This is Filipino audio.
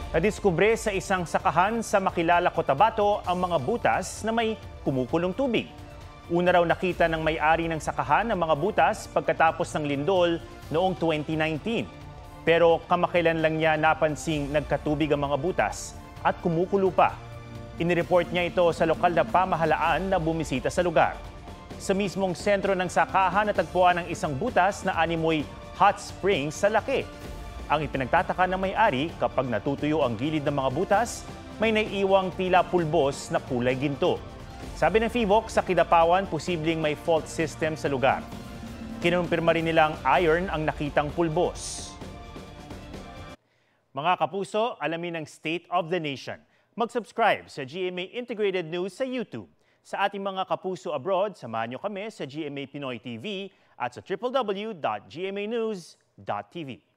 Nadiskubre sa isang sakahan sa Makilala, Cotabato ang mga butas na may kumukulong tubig. Una raw nakita ng may-ari ng sakahan ang mga butas pagkatapos ng lindol noong 2019. Pero kamakailan lang niya napansing nagkatubig ang mga butas at kumukulo pa. Inireport niya ito sa lokal na pamahalaan na bumisita sa lugar. Sa mismong sentro ng sakahan natagpuan ang isang butas na animoy hot springs sa laki. Ang ipinagtataka ng may-ari, kapag natutuyo ang gilid ng mga butas, may naiiwang tila pulbos na kulay ginto. Sabi ng FIVOC, sa Kidapawan, posibleng may fault system sa lugar. Kinumpirma rin nilang iron ang nakitang pulbos. Mga kapuso, alamin ang State of the Nation. Mag-subscribe sa GMA Integrated News sa YouTube. Sa ating mga kapuso abroad, samahan niyo kami sa GMA Pinoy TV at sa www.gmanews.tv.